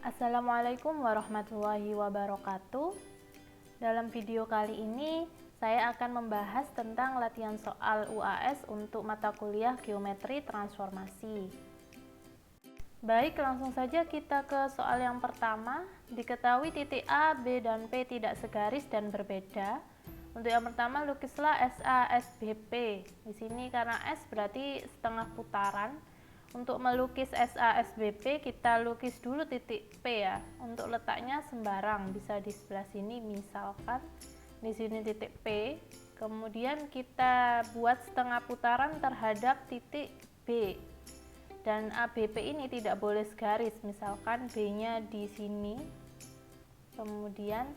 Assalamualaikum warahmatullahi wabarakatuh. Dalam video kali ini saya akan membahas tentang latihan soal UAS untuk mata kuliah Geometri Transformasi. Baik, langsung saja kita ke soal yang pertama. Diketahui titik A, B, dan P tidak segaris dan berbeda. Untuk yang pertama, lukislah SA SBP. Di sini karena S berarti setengah putaran. Untuk melukis SA SBP kita lukis dulu titik P ya. Untuk letaknya sembarang, bisa di sebelah sini misalkan di sini titik P. Kemudian kita buat setengah putaran terhadap titik B. Dan ABP ini tidak boleh segaris, misalkan B-nya di sini. Kemudian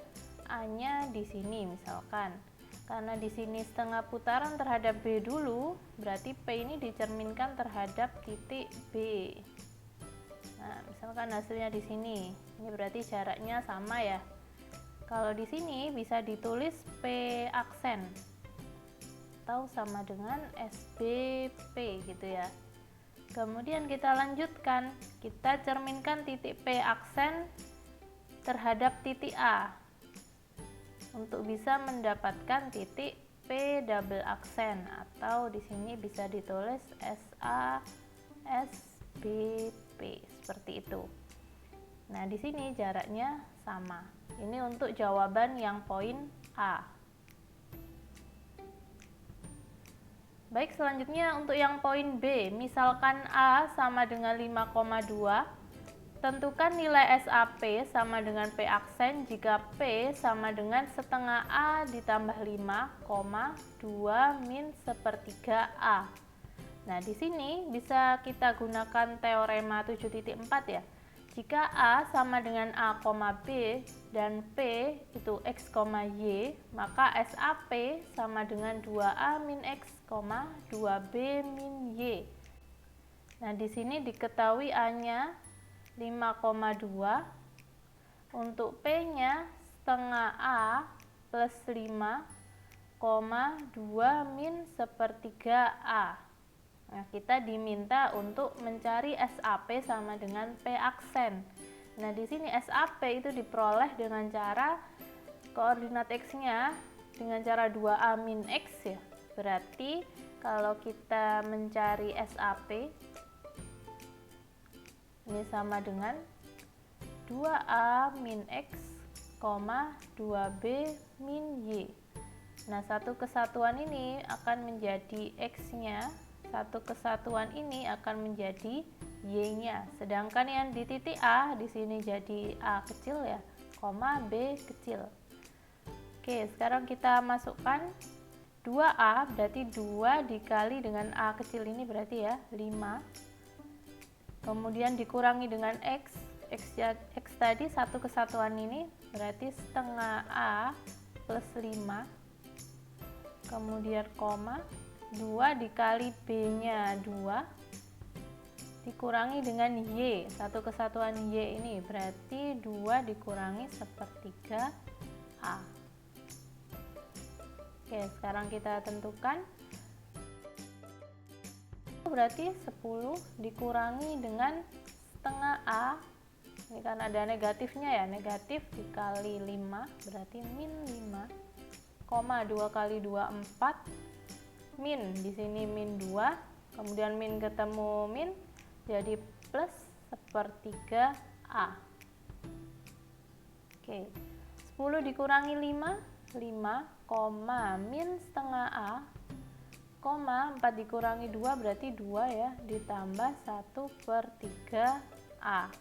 A-nya di sini misalkan. Karena di sini setengah putaran terhadap B dulu, berarti P ini dicerminkan terhadap titik B. Nah, misalkan hasilnya di sini. Ini berarti jaraknya sama ya. Kalau di sini bisa ditulis P aksen atau sama dengan SBP gitu ya. Kemudian kita lanjutkan, kita cerminkan titik P aksen terhadap titik A untuk bisa mendapatkan titik P double aksen, atau di sini bisa ditulis SA SBP seperti itu. Nah, di sini jaraknya sama. Ini untuk jawaban yang poin A. Baik, selanjutnya untuk yang poin B, misalkan A sama dengan 5,2. Tentukan nilai SAP sama dengan P aksen jika P sama dengan setengah A ditambah 5,2 min sepertiga A. Nah, di sini bisa kita gunakan teorema 7.4 ya. Jika A sama dengan A, B dan P itu X, Y, maka SAP sama dengan 2A min X, 2B min Y. Nah, di sini diketahui A-nya 5,2, untuk P-nya setengah A plus 5,2 min sepertiga A. Nah, kita diminta untuk mencari SAP sama dengan P aksen. Nah, di sini SAP itu diperoleh dengan cara koordinat X-nya dengan cara 2A min X ya. Berarti kalau kita mencari SAP ini sama dengan 2A min X, 2B min Y. Nah, satu kesatuan ini akan menjadi X-nya, satu kesatuan ini akan menjadi Y-nya. Sedangkan yang di titik A, di sini jadi A kecil ya, B kecil. Oke, sekarang kita masukkan 2A, berarti 2 dikali dengan A kecil ini berarti ya, 5. Kemudian dikurangi dengan X tadi satu kesatuan ini berarti setengah A plus 5, kemudian koma, 2 dikali B nya 2 dikurangi dengan Y, satu kesatuan Y ini berarti 2 dikurangi sepertiga A. Oke, sekarang kita tentukan, berarti 10 dikurangi dengan setengah A, ini kan ada negatifnya ya, negatif dikali 5 berarti min 5, 2 kali 2 4, min di sini min 2, kemudian min ketemu min jadi plus sepertiga A. Oke, 10 dikurangi 5, min setengah A, 4 dikurangi 2 berarti 2 ya, ditambah 1/3 A.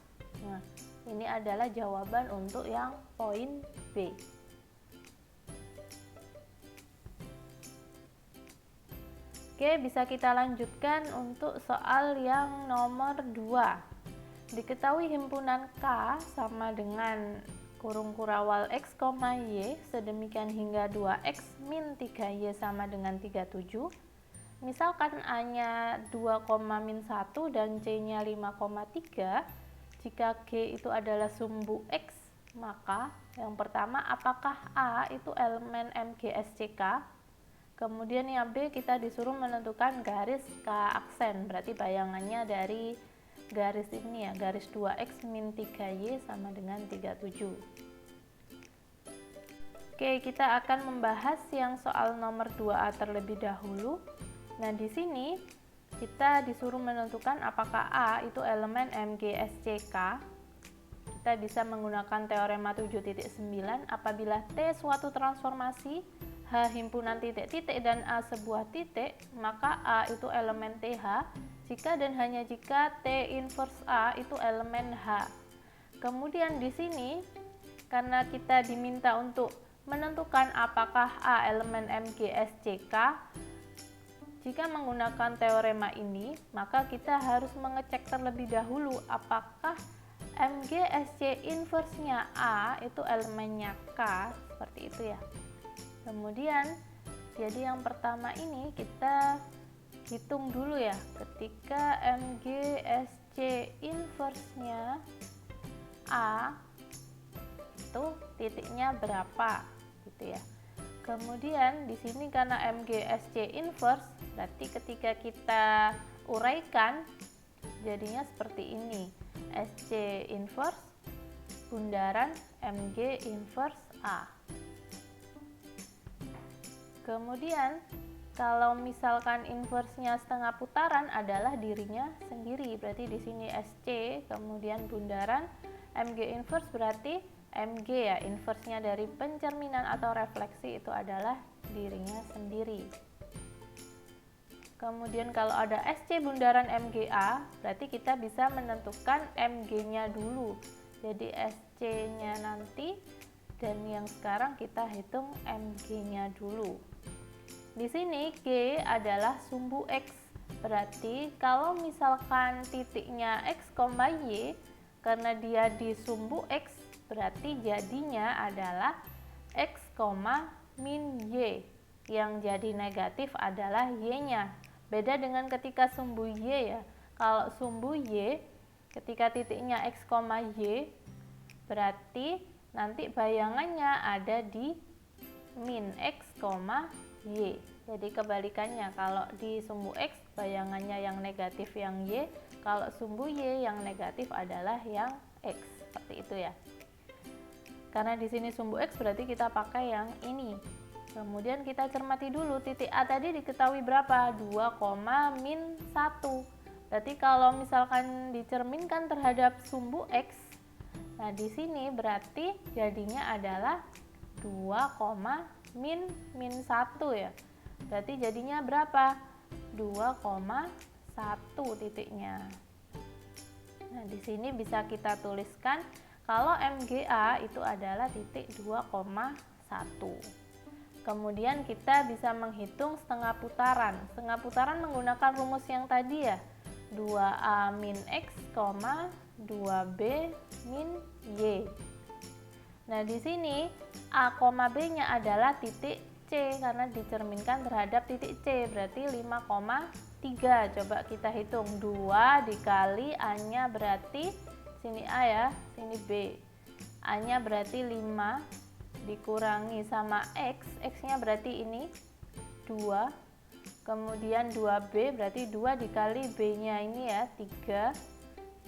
Nah, ini adalah jawaban untuk yang poin B. Oke, bisa kita lanjutkan untuk soal yang nomor 2. Diketahui himpunan K sama dengan kurung kurawal X, Y sedemikian hingga 2X min 3Y sama dengan 37. Misalkan A-nya 2,-1 dan C-nya 5,3, jika G itu adalah sumbu X, maka yang pertama, apakah A itu elemen MGSCK? Kemudian yang B, kita disuruh menentukan garis K aksen, berarti bayangannya dari garis ini ya, garis 2x min 3y sama dengan 37. Oke, kita akan membahas yang soal nomor 2A terlebih dahulu. Nah, di sini kita disuruh menentukan apakah A itu elemen MGSCK. Kita bisa menggunakan teorema 7.9 apabila T suatu transformasi, H himpunan titik-titik dan A sebuah titik, maka A itu elemen TH jika dan hanya jika T inverse A itu elemen H. Kemudian di sini karena kita diminta untuk menentukan apakah A elemen MGSCK, jika menggunakan teorema ini maka kita harus mengecek terlebih dahulu apakah MGSC inverse-nya A itu elemennya K, seperti itu ya. Kemudian, jadi yang pertama ini kita hitung dulu ya, ketika MGSC inverse-nya A itu titiknya berapa, gitu ya. Kemudian di sini karena MGSC inverse, berarti ketika kita uraikan jadinya seperti ini. SC inverse bundaran MG inverse A. Kemudian kalau misalkan inverse-nya setengah putaran adalah dirinya sendiri, berarti di sini SC, kemudian bundaran MG inverse berarti MG ya, inverse-nya dari pencerminan atau refleksi itu adalah dirinya sendiri. Kemudian kalau ada SC bundaran MGA, berarti kita bisa menentukan MG-nya dulu. Jadi SC-nya nanti, dan yang sekarang kita hitung MG-nya dulu. Di sini G adalah sumbu X, berarti kalau misalkan titiknya X, Y, karena dia di sumbu X, berarti jadinya adalah X, min Y, yang jadi negatif adalah Y-nya. Beda dengan ketika sumbu Y ya, kalau sumbu Y, ketika titiknya X, Y, berarti nanti bayangannya ada di min X, Y. Jadi kebalikannya, kalau di sumbu X bayangannya yang negatif yang Y, kalau sumbu Y yang negatif adalah yang X, seperti itu ya. Karena di sini sumbu X berarti kita pakai yang ini. Kemudian kita cermati dulu, titik A tadi diketahui berapa? 2, min 1. Berarti kalau misalkan dicerminkan terhadap sumbu X, nah di sini berarti jadinya adalah 2, min 1 ya. Berarti jadinya berapa? 2,1 titiknya. Nah, di sini bisa kita tuliskan kalau MGA itu adalah titik 2,1. Kemudian kita bisa menghitung setengah putaran. Setengah putaran menggunakan rumus yang tadi ya. 2A min X, 2B min Y. Nah, di sini A, B-nya adalah titik C karena dicerminkan terhadap titik C, berarti 5,3. Coba kita hitung, 2 dikali A-nya berarti sini A ya, sini B. A-nya berarti 5 dikurangi sama X, X-nya berarti ini 2. Kemudian 2B berarti 2 dikali B-nya ini ya, 3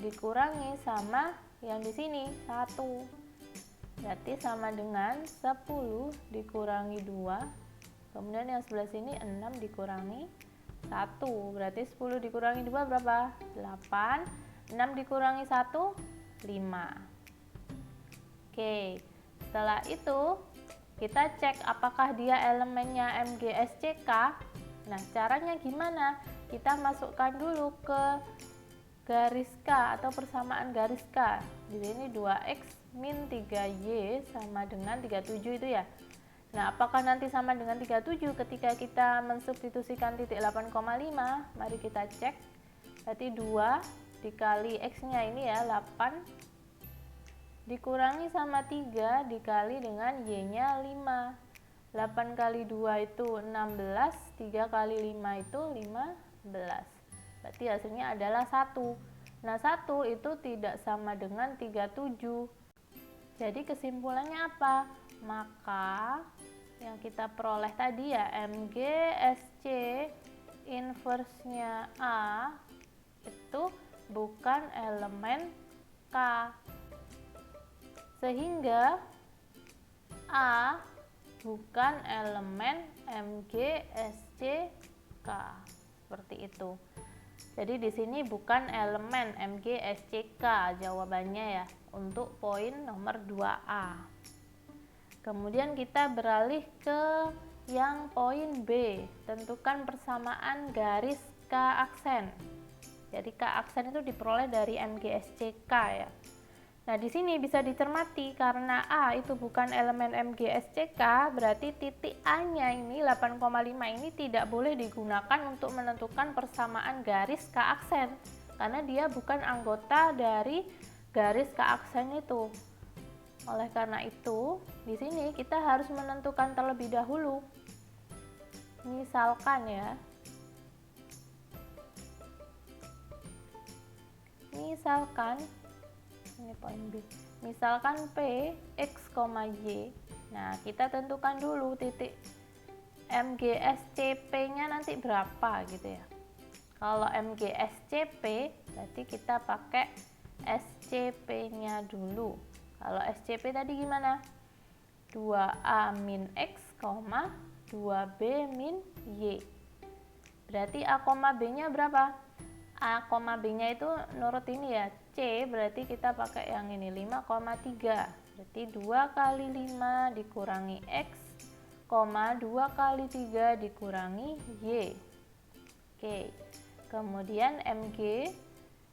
dikurangi sama yang di sini 1. Berarti sama dengan 10 dikurangi 2. Kemudian yang sebelah sini 6 dikurangi 1. Berarti 10 dikurangi 2 berapa? 8. 6 dikurangi 1, 5. Oke, setelah itu kita cek apakah dia elemennya MGSCK. Nah, caranya gimana? Kita masukkan dulu ke garis K atau persamaan garis K. Di sini 2X min 3Y sama dengan 37 itu ya. Nah, apakah nanti sama dengan 37 ketika kita mensubstitusikan titik 8,5? Mari kita cek. Berarti 2 dikali X-nya ini ya, 8 dikurangi sama 3 dikali dengan Y-nya 5. 8 kali 2 itu 16, 3 kali 5 itu 15. Berarti hasilnya adalah 1. Nah, 1 itu tidak sama dengan 37. Jadi kesimpulannya apa? Maka yang kita peroleh tadi ya, MGSC inverse-nya A itu bukan elemen K. Sehingga A bukan elemen MGSCK. Seperti itu. Jadi di sini bukan elemen MGSCK jawabannya ya untuk poin nomor 2A. Kemudian kita beralih ke yang poin B, tentukan persamaan garis K aksen. Jadi K aksen itu diperoleh dari MGSCK ya. Nah, di sini bisa dicermati karena A itu bukan elemen MGSCK, berarti titik A-nya ini 8,5 ini tidak boleh digunakan untuk menentukan persamaan garis K aksen karena dia bukan anggota dari garis K aksen itu. Oleh karena itu, di sini kita harus menentukan terlebih dahulu. Misalkan ya. Ini poin B. Misalkan P, X, Y. Nah, kita tentukan dulu titik MGSCP-nya nanti berapa gitu ya. Kalau MGSCP, berarti kita pakai SCP-nya dulu. Kalau SCP tadi gimana? 2A min X, 2B min Y. Berarti A, B-nya berapa? A, B-nya itu nurut ini ya, C, berarti kita pakai yang ini 5,3. Berarti 2 kali 5 dikurangi X, 2 kali 3 dikurangi Y. Oke. Kemudian MG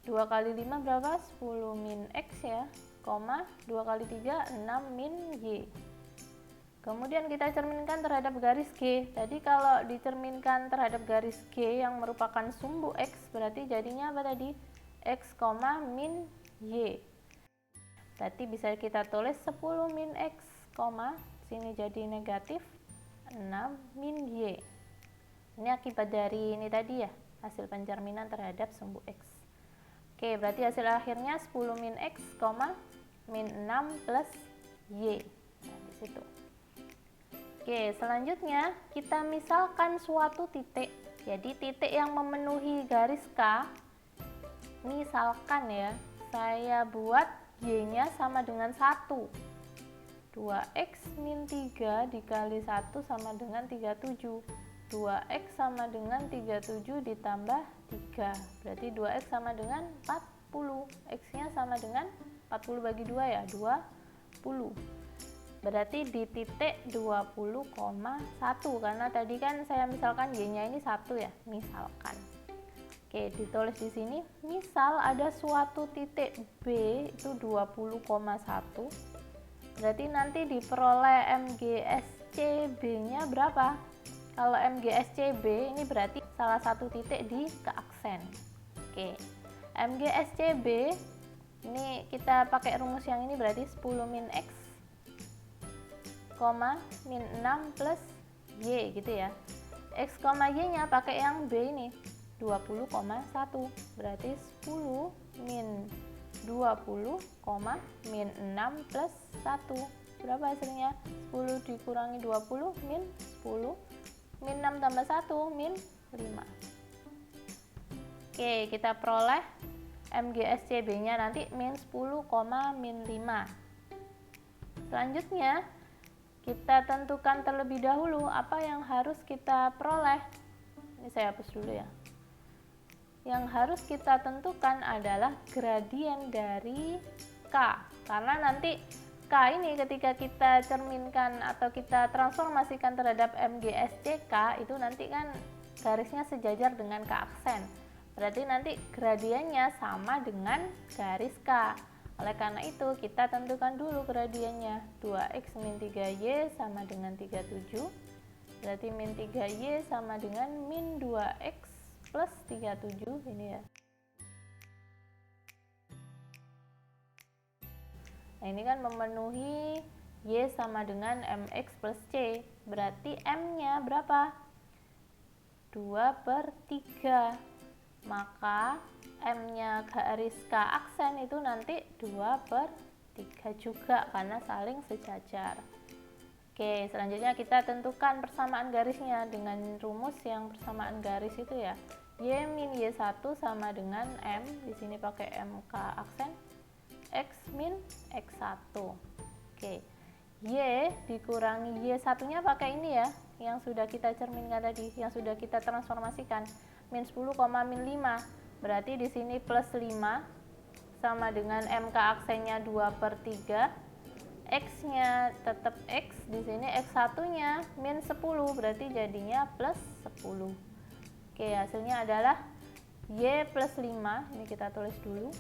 2 kali 5 berapa? 10 min X ya, 2 kali 3 6 min Y. Kemudian kita cerminkan terhadap garis G. Tadi kalau dicerminkan terhadap garis G yang merupakan sumbu X, berarti jadinya apa tadi? X, min Y. Berarti bisa kita tulis 10 min X, sini jadi negatif 6 min Y. Ini akibat dari ini tadi ya, hasil pencerminan terhadap sumbu X. Oke, berarti hasil akhirnya 10 min X, min 6 plus Y. Nah, di situ. Oke, selanjutnya kita misalkan suatu titik. Jadi titik yang memenuhi garis K, misalkan ya, saya buat Y-nya sama dengan 1. 2X min 3 dikali 1 sama dengan 37. 2X sama dengan 37 ditambah 3. Berarti 2X sama dengan 40. X-nya sama dengan 40 bagi 2 ya, 20. Berarti di titik 20,1 karena tadi kan saya misalkan Y-nya ini 1 ya, misalkan. Oke, ditulis di sini, misal ada suatu titik B itu 20,1. Berarti nanti diperoleh MGSCB-nya berapa? Kalau MGSCB ini berarti salah satu titik di K aksen. Oke. MGSCB ini kita pakai rumus yang ini berarti 10 min X, min 6 plus Y gitu ya. X, Y-nya pakai yang B ini 20,1. Berarti 10 min 20, min 6 plus 1. Berapa hasilnya? 10 dikurangi 20 min 10. Min 6 tambah 1 min 5. Oke, kita peroleh MGSCB-nya nanti min 10, min 5. Selanjutnya kita tentukan terlebih dahulu apa yang harus kita peroleh. Ini saya hapus dulu ya. Yang harus kita tentukan adalah gradien dari K. Karena nanti K ini ketika kita cerminkan atau kita transformasikan terhadap MGSCK itu nanti kan garisnya sejajar dengan K aksen. Berarti nanti gradiennya sama dengan garis K. Oleh karena itu kita tentukan dulu gradiennya. 2X min 3Y sama dengan 37. Berarti min 3Y sama dengan min 2X plus 37 ini ya. Nah, ini kan memenuhi Y sama dengan MX plus C. Berarti M-nya berapa? 2/3. Maka M-nya garis K aksen itu nanti 2/3 juga karena saling sejajar. Oke, selanjutnya kita tentukan persamaan garisnya dengan rumus yang persamaan garis itu ya. Y min Y1 sama dengan M, di sini pakai MK aksen, X min X1. Oke. Y dikurangi Y1 nya pakai ini ya, yang sudah kita cerminkan tadi, yang sudah kita transformasikan, min 10, min 5. Berarti di sini plus 5 sama dengan MK aksennya 2/3. X nya tetap X, di sini X1 nya min 10, berarti jadinya plus 10. Oke, hasilnya adalah Y plus 5, ini kita tulis dulu,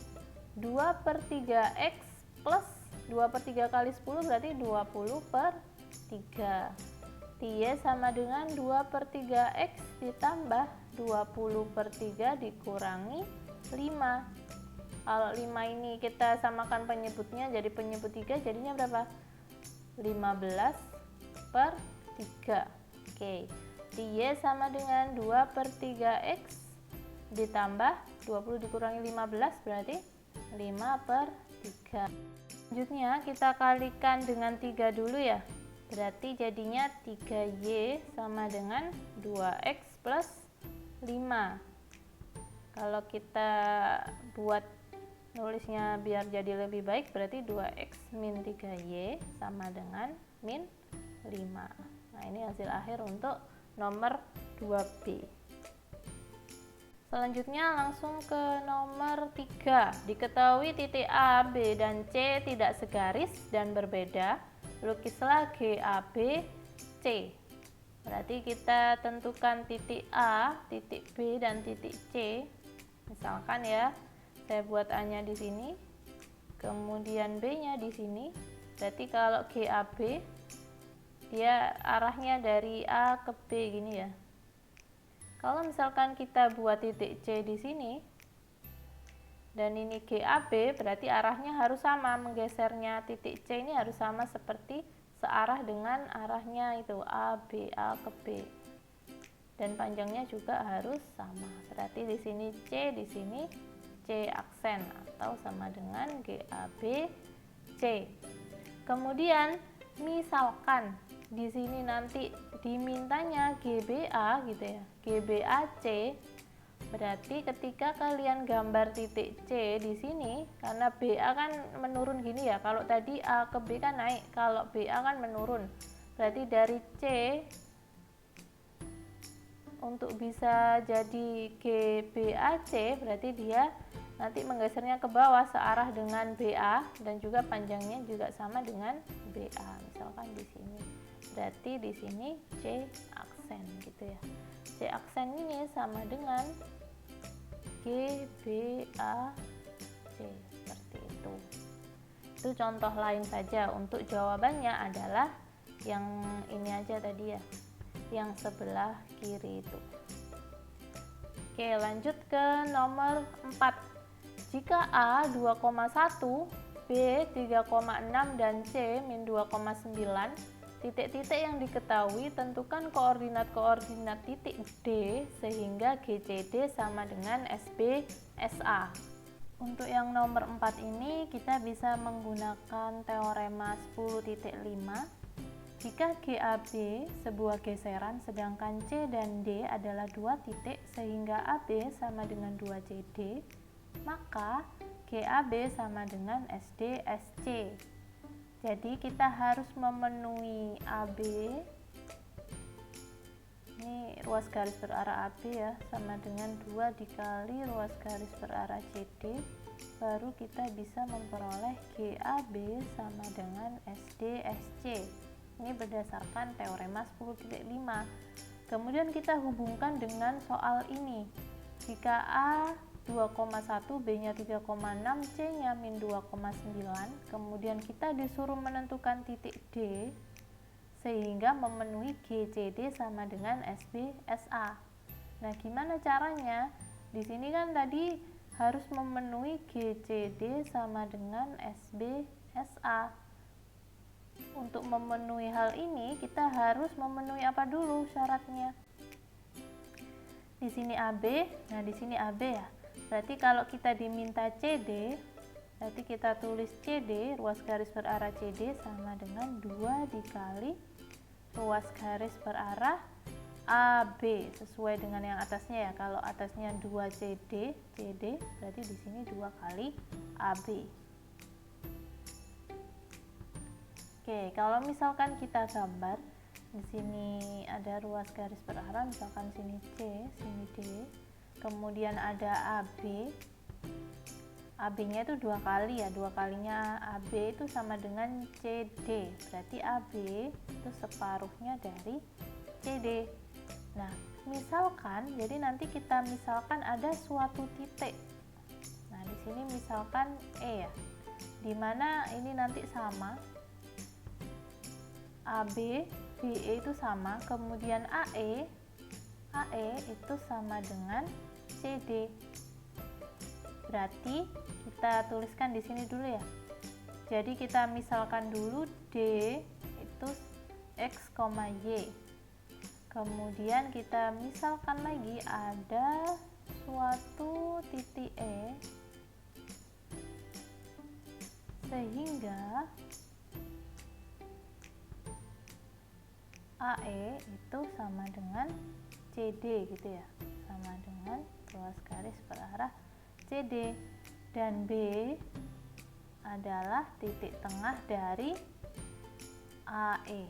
2/3 X plus 2/3 kali 10 berarti 20/3. Y sama dengan 2/3 X ditambah 20/3 dikurangi 5. Kalau 5 ini kita samakan penyebutnya jadi penyebut 3, jadinya berapa? 15/3. Oke, Y sama dengan 2/3 X ditambah 20 dikurangi 15 berarti 5/3. Selanjutnya kita kalikan dengan 3 dulu ya. Berarti jadinya 3Y sama dengan 2X plus 5. Kalau kita buat nulisnya biar jadi lebih baik, berarti 2X min 3Y sama dengan min 5. Nah, ini hasil akhir untuk nomor 2B. Selanjutnya langsung ke nomor 3. Diketahui titik A, B, dan C tidak segaris dan berbeda. Lukislah GAB C. Berarti kita tentukan titik A, titik B, dan titik C. Misalkan ya, saya buat A-nya di sini, kemudian B-nya di sini. Berarti kalau GAB dia arahnya dari A ke B gini ya. Kalau misalkan kita buat titik C di sini dan ini GAB, berarti arahnya harus sama, menggesernya titik C ini harus sama seperti searah dengan arahnya itu A ke B. Dan panjangnya juga harus sama. Berarti di sini C, di sini C aksen atau sama dengan GAB C. Kemudian misalkan di sini nanti dimintanya GBA gitu ya, GBAC. Berarti ketika kalian gambar titik C di sini, karena BA kan menurun gini ya, kalau tadi A ke B kan naik, kalau BA kan menurun. Berarti dari C untuk bisa jadi GBAC, berarti dia nanti menggesernya ke bawah searah dengan BA dan juga panjangnya juga sama dengan BA. Misalkan di sini. Berarti di sini C aksen gitu ya. C aksen ini sama dengan GBAC, seperti itu. Itu contoh lain saja. Untuk jawabannya adalah yang ini aja tadi ya, yang sebelah kiri itu. Oke, lanjut ke nomor 4. Jika A 2,1, B 3,6 dan C min 2,9, titik-titik yang diketahui tentukan koordinat-koordinat titik D sehingga GCD sama dengan SB SA. Untuk yang nomor 4 ini kita bisa menggunakan teorema 10.5. Jika GAB sebuah geseran sedangkan C dan D adalah dua titik sehingga AB sama dengan 2CD, maka GAB sama dengan SD SC. Jadi kita harus memenuhi AB, ini ruas garis berarah AB ya, sama dengan 2 dikali ruas garis berarah CD, baru kita bisa memperoleh GAB sama dengan SD SC. Ini berdasarkan teorema 10.5. Kemudian kita hubungkan dengan soal ini. Jika A 2,1, B-nya 3,6, C-nya min 2,9, kemudian kita disuruh menentukan titik D sehingga memenuhi GCD sama dengan SB SA. Nah, gimana caranya? Di sini kan tadi harus memenuhi GCD sama dengan SB SA. Untuk memenuhi hal ini kita harus memenuhi apa dulu syaratnya? Di sini AB, nah di sini AB ya. Berarti kalau kita diminta CD, berarti kita tulis CD, ruas garis berarah CD sama dengan 2 dikali ruas garis berarah AB sesuai dengan yang atasnya ya. Kalau atasnya 2CD, CD berarti di sini 2 kali AB. Oke, kalau misalkan kita gambar di sini ada ruas garis berarah, misalkan sini C, sini D, kemudian ada AB. AB-nya itu 2 kali ya, 2 kalinya AB itu sama dengan CD, berarti AB itu separuhnya dari CD. Nah, misalkan, jadi nanti kita misalkan ada suatu titik. Nah, di sini misalkan E ya, dimana ini nanti sama, AB, BE itu sama, kemudian AE itu sama dengan CD. Berarti kita tuliskan di sini dulu ya. Jadi kita misalkan dulu D itu X, Y. Kemudian kita misalkan lagi ada suatu titik E sehingga AE itu sama dengan CD gitu ya, sama dengan ruas garis berarah CD, dan B adalah titik tengah dari AE.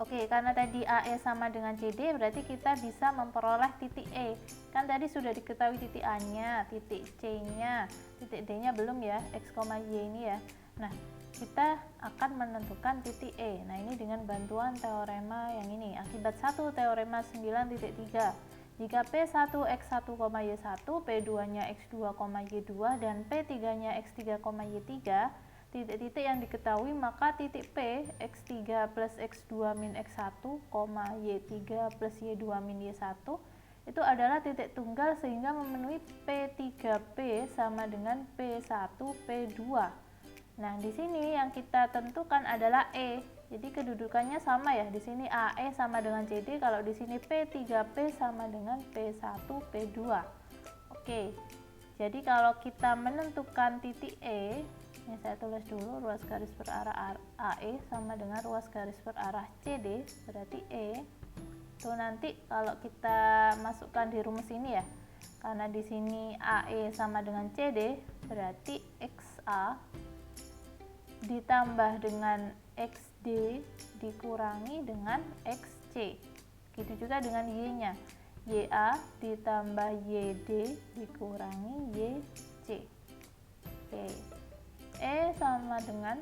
Oke, karena tadi AE sama dengan CD, berarti kita bisa memperoleh titik E. Kan tadi sudah diketahui titik A-nya, titik C-nya, titik D-nya belum ya, X, Y ini ya. Nah, kita akan menentukan titik E. Nah, ini dengan bantuan teorema yang ini. Akibat 1 teorema 9.3. Jika P1 X1, Y1, P2-nya X2, Y2, dan P3-nya X3, Y3, titik-titik yang diketahui, maka titik P X3 plus X2 min X1, Y3 plus Y2 min Y1 itu adalah titik tunggal sehingga memenuhi P3P sama dengan P1 P2. Nah, di sini yang kita tentukan adalah E. Jadi kedudukannya sama ya. Di sini AE sama dengan CD, kalau di sini P3P sama dengan P1 P2. Oke. Jadi kalau kita menentukan titik E, ini saya tulis dulu, ruas garis berarah AE sama dengan ruas garis berarah CD, berarti E. Tuh nanti kalau kita masukkan di rumus ini ya, karena di sini AE sama dengan CD, berarti XA ditambah dengan XD dikurangi dengan XC. Gitu juga dengan Y-nya. YA ditambah YD dikurangi YC. Oke. E sama dengan,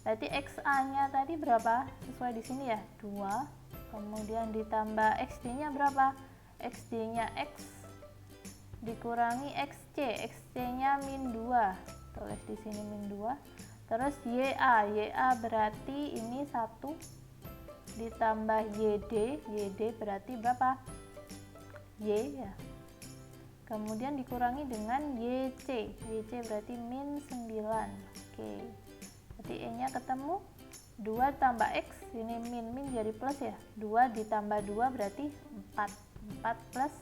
berarti XA-nya tadi berapa? Sesuai di sini ya, 2. Kemudian ditambah XD-nya berapa? XD-nya X dikurangi XC. XC-nya min 2. Tulis di sini min 2. Terus YA berarti ini 1 ditambah YD berarti berapa? Y ya. Kemudian dikurangi dengan YC berarti min 9. Oke. Berarti E-nya ketemu, 2 tambah X, ini min jadi plus ya. 2 ditambah 2 berarti 4 plus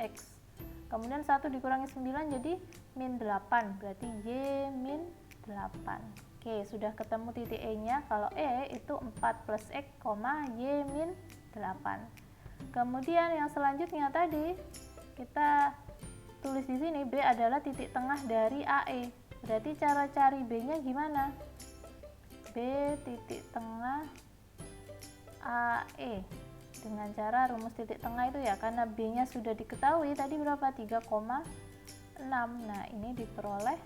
X. Kemudian 1 dikurangi 9 jadi min 8, berarti Y min 8. Oke, sudah ketemu titik E-nya. Kalau E itu 4 plus X, Y min 8. Kemudian yang selanjutnya tadi kita tulis di sini B adalah titik tengah dari AE. Berarti cara cari B-nya gimana? B titik tengah AE dengan cara rumus titik tengah itu ya, karena B-nya sudah diketahui tadi berapa? 3,6. Nah, ini diperoleh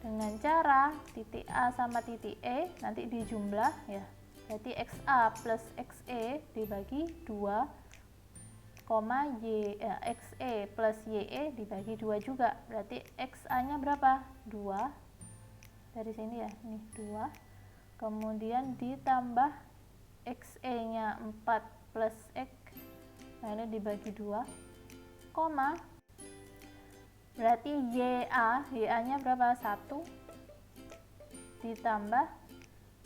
dengan cara titik A sama titik E nanti dijumlah ya. Berarti XA plus XE dibagi 2, XE plus YE dibagi 2 juga. Berarti XA-nya berapa? 2. Dari sini ya, ini 2. Kemudian ditambah XE-nya 4 plus X. Nah, ini dibagi 2, koma. Berarti YA-nya berapa? 1 ditambah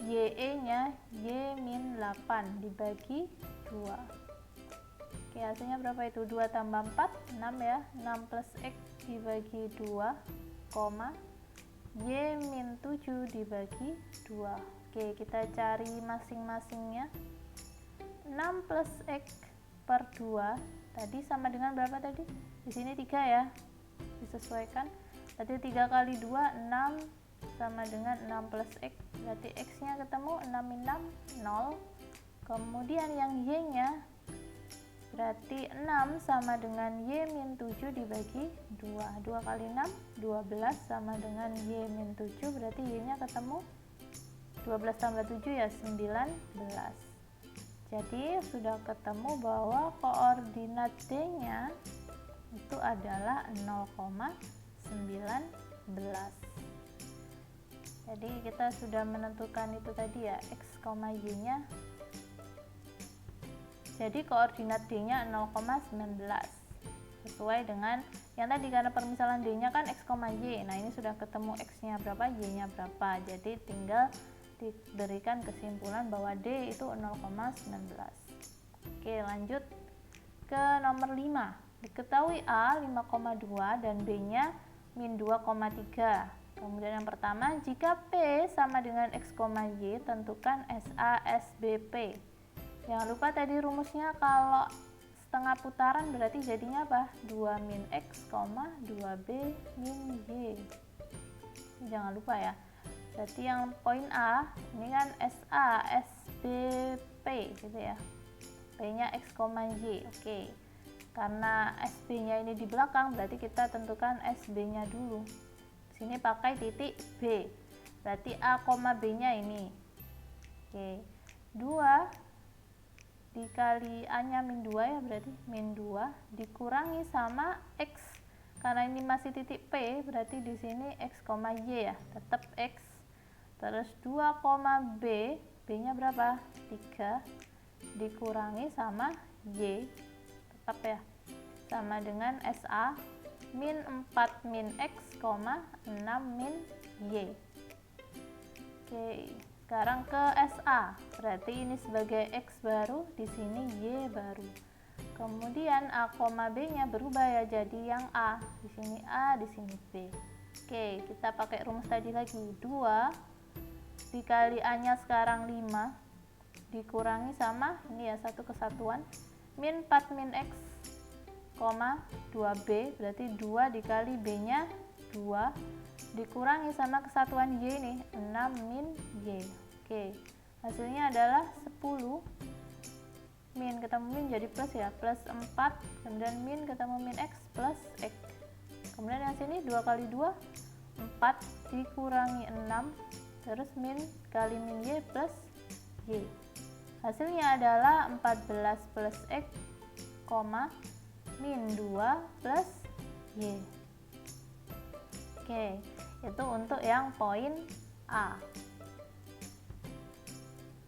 YE-nya Y min 8 dibagi 2. Oke, hasilnya berapa itu? 2 tambah 4, 6 ya. 6 plus X dibagi 2, koma. Y min 7 dibagi 2. Oke, kita cari masing-masingnya. 6 plus X per 2 tadi sama dengan berapa tadi? Di sini 3 ya, disesuaikan. Berarti 3 kali 2 6 sama dengan 6 plus X, berarti X nya ketemu 6 min 6 0. Kemudian yang Y nya berarti 6 sama dengan Y min 7 dibagi 2. 2 kali 6 12 sama dengan Y min 7, berarti Y nya ketemu 12 tambah 7 ya 19. Jadi sudah ketemu bahwa koordinat D nya itu adalah 0,19. Jadi kita sudah menentukan itu tadi ya, X, Y nya. Jadi koordinat D nya 0,19 sesuai dengan yang tadi, karena permisalan D nya kan X, Y. Nah ini sudah ketemu X nya berapa, Y nya berapa, jadi tinggal diberikan kesimpulan bahwa D itu 0,19. Oke, lanjut ke nomor 5. Diketahui A 5,2 dan B nya min 2,3. Kemudian yang pertama, jika P sama dengan X, Y, tentukan SA SBP. Jangan lupa tadi rumusnya kalau setengah putaran berarti jadinya apa? 2 min X, 2B min Y. Jangan lupa ya. Berarti yang poin A ini kan SA SBP gitu ya, P nya X, Y. Oke, karena SB nya ini di belakang berarti kita tentukan SB nya dulu. Sini pakai titik B, berarti A, B nya ini. Oke, 2 dikali A nya min 2 ya, berarti min 2 dikurangi sama X, karena ini masih titik P berarti di sini X, Y ya, tetap X. Terus 2, B, B nya berapa? 3 dikurangi sama Y, tetap ya, sama dengan SA min 4 min X, 6 min Y. Oke, sekarang ke SA, berarti ini sebagai X baru, di sini Y baru. Kemudian A, B nya berubah ya, jadi yang A, di sini A, di sini B. Oke, kita pakai rumus tadi lagi, 2 dikali A nya sekarang 5 dikurangi sama ini ya, satu kesatuan, min 4 min X, 2B, berarti 2 dikali B nya 2 dikurangi sama kesatuan Y nih, 6 min Y. Oke, hasilnya adalah 10 min ketemu min jadi plus ya, plus 4, kemudian min ketemu min X plus X. Kemudian yang sini 2 kali 2 4 dikurangi 6, terus min kali min Y plus Y. Hasilnya adalah 14 plus X, min 2 plus Y. Oke, itu untuk yang poin A.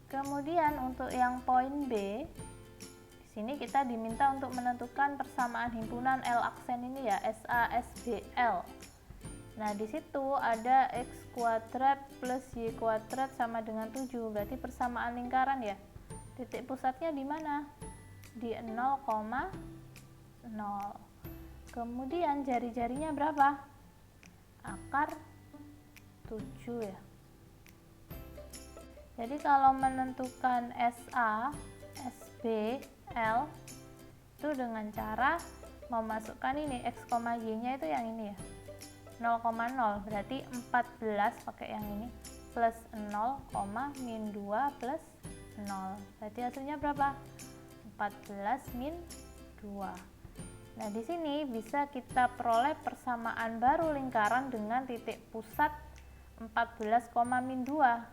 Kemudian untuk yang poin B, di sini kita diminta untuk menentukan persamaan himpunan L aksen ini ya, SA SBL. Nah, di situ ada X kuadrat plus Y kuadrat sama dengan 7, berarti persamaan lingkaran ya. Titik pusatnya di mana? Di 0,0. Kemudian jari-jarinya berapa? Akar 7 ya. Jadi kalau menentukan SA, SB, L itu dengan cara memasukkan ini X, Y nya itu yang ini ya, 0,0, berarti 14 pakai yang ini plus 0, min 2 plus 0, berarti hasilnya berapa? 14 min 2. Nah, di sini bisa kita peroleh persamaan baru lingkaran dengan titik pusat 14, min 2.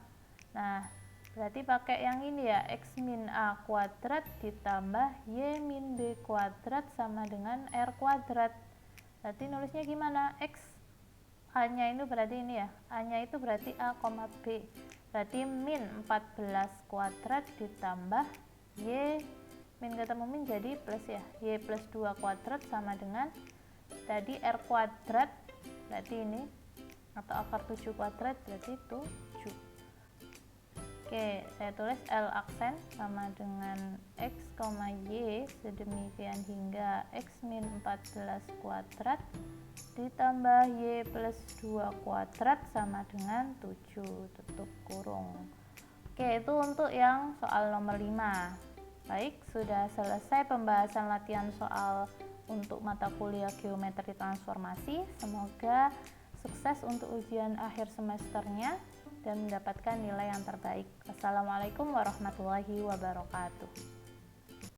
Nah, berarti pakai yang ini ya, X min A kuadrat ditambah Y min B kuadrat sama dengan R kuadrat. Berarti nulisnya gimana? X A nya itu berarti ini ya, A nya itu berarti A, B, berarti min 14 kuadrat ditambah Y min ketemu min jadi plus ya, Y plus 2 kuadrat sama dengan tadi R kuadrat, berarti ini, atau akar 7 kuadrat berarti 7. Oke, saya tulis L aksen sama dengan X, Y sedemikian hingga X min 14 kuadrat ditambah Y plus 2 kuadrat sama dengan 7, tutup kurung. Oke, itu untuk yang soal nomor 5. Baik, sudah selesai pembahasan latihan soal untuk mata kuliah geometri transformasi. Semoga sukses untuk ujian akhir semesternya dan mendapatkan nilai yang terbaik. Wassalamualaikum warahmatullahi wabarakatuh.